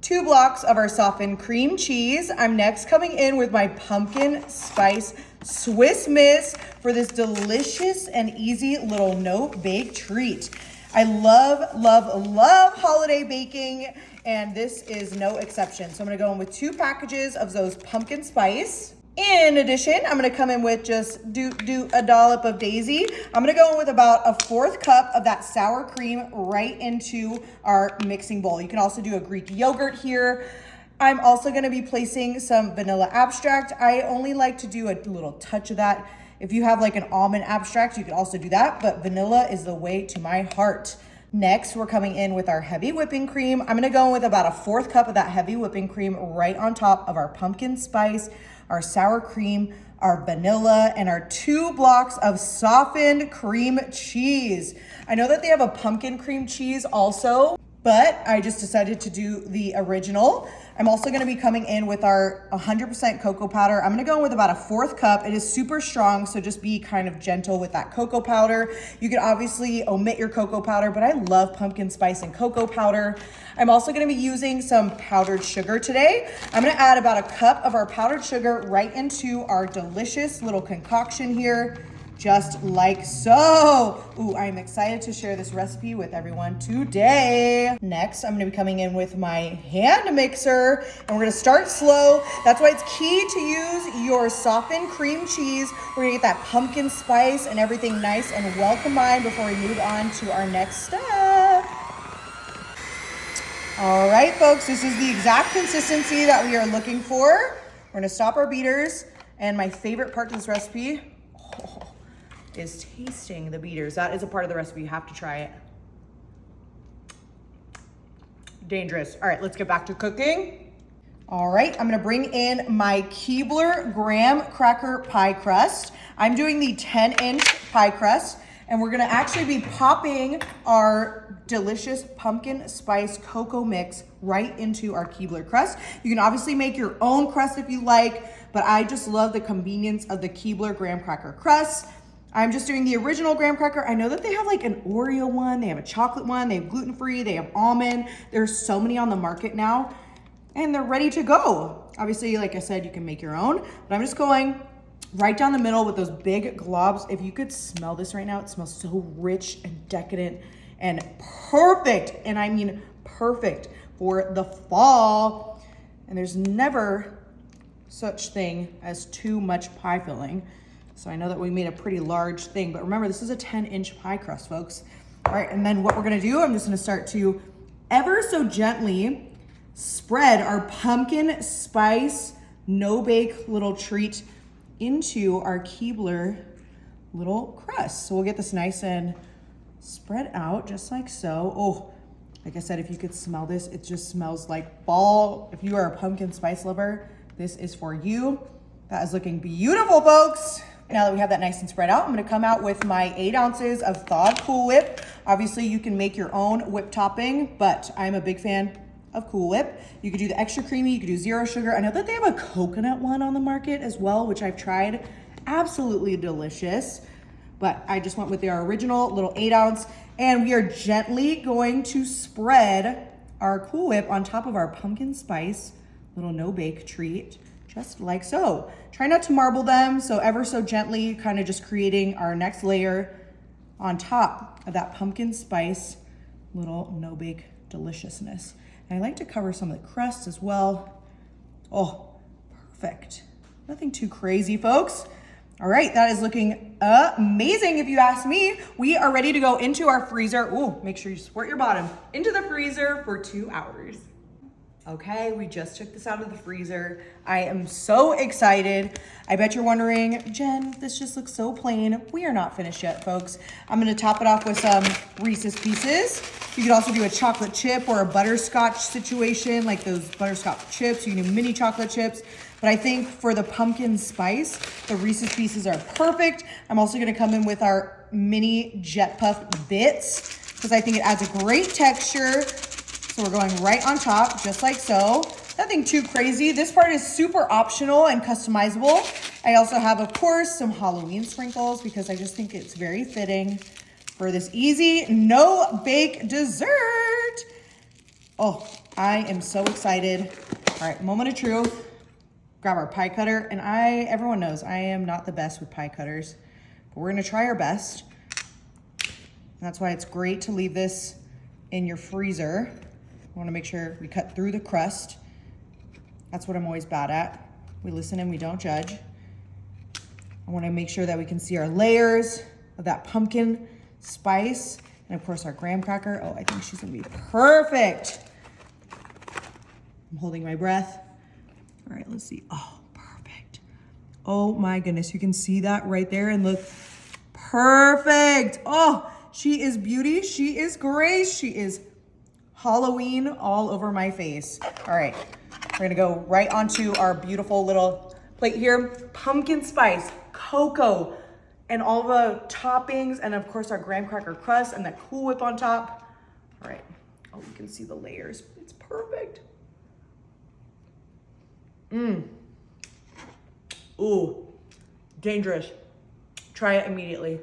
2 blocks of our softened cream cheese. I'm next coming in with my pumpkin spice Swiss Miss for this delicious and easy little no-bake treat. I love, love, love holiday baking, and this is no exception. So I'm gonna go in with 2 packages of those pumpkin spice. In addition, I'm gonna come in with just a dollop of daisy. I'm gonna go in with about a 1/4 cup of that sour cream right into our mixing bowl. You can also do a Greek yogurt here. I'm also gonna be placing some vanilla abstract. I only like to do a little touch of that. If you have like an almond abstract, you can also do that, but vanilla is the way to my heart. Next, we're coming in with our heavy whipping cream. I'm gonna go in with about a 1/4 cup of that heavy whipping cream right on top of our pumpkin spice, our sour cream, our vanilla, and our 2 blocks of softened cream cheese. I know that they have a pumpkin cream cheese also, but I just decided to do the original. I'm also gonna be coming in with our 100% cocoa powder. I'm gonna go in with about a 1/4 cup. It is super strong, so just be kind of gentle with that cocoa powder. You can obviously omit your cocoa powder, but I love pumpkin spice and cocoa powder. I'm also gonna be using some powdered sugar today. I'm gonna add about a cup of our powdered sugar right into our delicious little concoction here, just like so. Ooh, I'm excited to share this recipe with everyone today. Next, I'm gonna be coming in with my hand mixer, and we're gonna start slow. That's why it's key to use your softened cream cheese. We're gonna get that pumpkin spice and everything nice and well combined before we move on to our next step. All right, folks, this is the exact consistency that we are looking for. We're gonna stop our beaters, and my favorite part of this recipe, is tasting the beaters. That is a part of the recipe. You have to try it. Dangerous. All right, let's get back to cooking. All right, I'm gonna bring in my Keebler graham cracker pie crust. I'm doing the 10-inch pie crust, and we're gonna actually be popping our delicious pumpkin spice cocoa mix right into our Keebler crust. You can obviously make your own crust if you like, but I just love the convenience of the Keebler graham cracker crust. I'm just doing the original graham cracker. I know that they have like an Oreo one, they have a chocolate one, they have gluten-free, they have almond. There's so many on the market now, and they're ready to go. Obviously, like I said, you can make your own, but I'm just going right down the middle with those big globs. If you could smell this right now, it smells so rich and decadent and perfect. And I mean perfect for the fall. And there's never such thing as too much pie filling. So I know that we made a pretty large thing, but remember, this is a 10-inch pie crust, folks. All right, and then what we're gonna do, I'm just gonna start to ever so gently spread our pumpkin spice no-bake little treat into our Keebler little crust. So we'll get this nice and spread out just like so. Oh, like I said, if you could smell this, it just smells like fall. If you are a pumpkin spice lover, this is for you. That is looking beautiful, folks. Now that we have that nice and spread out, I'm gonna come out with my 8 ounces of thawed Cool Whip. Obviously, you can make your own whip topping, but I'm a big fan of Cool Whip. You could do the extra creamy, you could do 0 sugar. I know that they have a coconut one on the market as well, which I've tried. Absolutely delicious. But I just went with their original little 8 ounce, and we are gently going to spread our Cool Whip on top of our pumpkin spice little no-bake treat, just like so. Try not to marble them, so ever so gently, kind of just creating our next layer on top of that pumpkin spice little no-bake deliciousness. And I like to cover some of the crust as well. Oh, perfect. Nothing too crazy, folks. All right, that is looking amazing if you ask me. We are ready to go into our freezer. Ooh, make sure you support your bottom. Into the freezer for 2 hours. Okay, we just took this out of the freezer. I am so excited. I bet you're wondering, Jen, this just looks so plain. We are not finished yet, folks. I'm gonna top it off with some Reese's Pieces. You could also do a chocolate chip or a butterscotch situation, like those butterscotch chips. You can do mini chocolate chips. But I think for the pumpkin spice, the Reese's Pieces are perfect. I'm also gonna come in with our mini Jet Puff bits because I think it adds a great texture. So we're going right on top, just like so. Nothing too crazy. This part is super optional and customizable. I also have, of course, some Halloween sprinkles because I just think it's very fitting for this easy no-bake dessert. Oh, I am so excited. All right, moment of truth. Grab our pie cutter, and everyone knows I am not the best with pie cutters, but we're gonna try our best. And that's why it's great to leave this in your freezer. I wanna make sure we cut through the crust. That's what I'm always bad at. We listen and we don't judge. I wanna make sure that we can see our layers of that pumpkin spice, and of course our graham cracker. Oh, I think she's gonna be perfect. I'm holding my breath. All right, let's see. Oh, perfect. Oh my goodness, you can see that right there and look perfect. Oh, she is beauty, she is grace, she is Halloween all over my face. All right, we're gonna go right onto our beautiful little plate here. Pumpkin spice, cocoa, and all the toppings, and of course our graham cracker crust and that Cool Whip on top. All right, oh, you can see the layers. It's perfect. Ooh, dangerous. Try it immediately.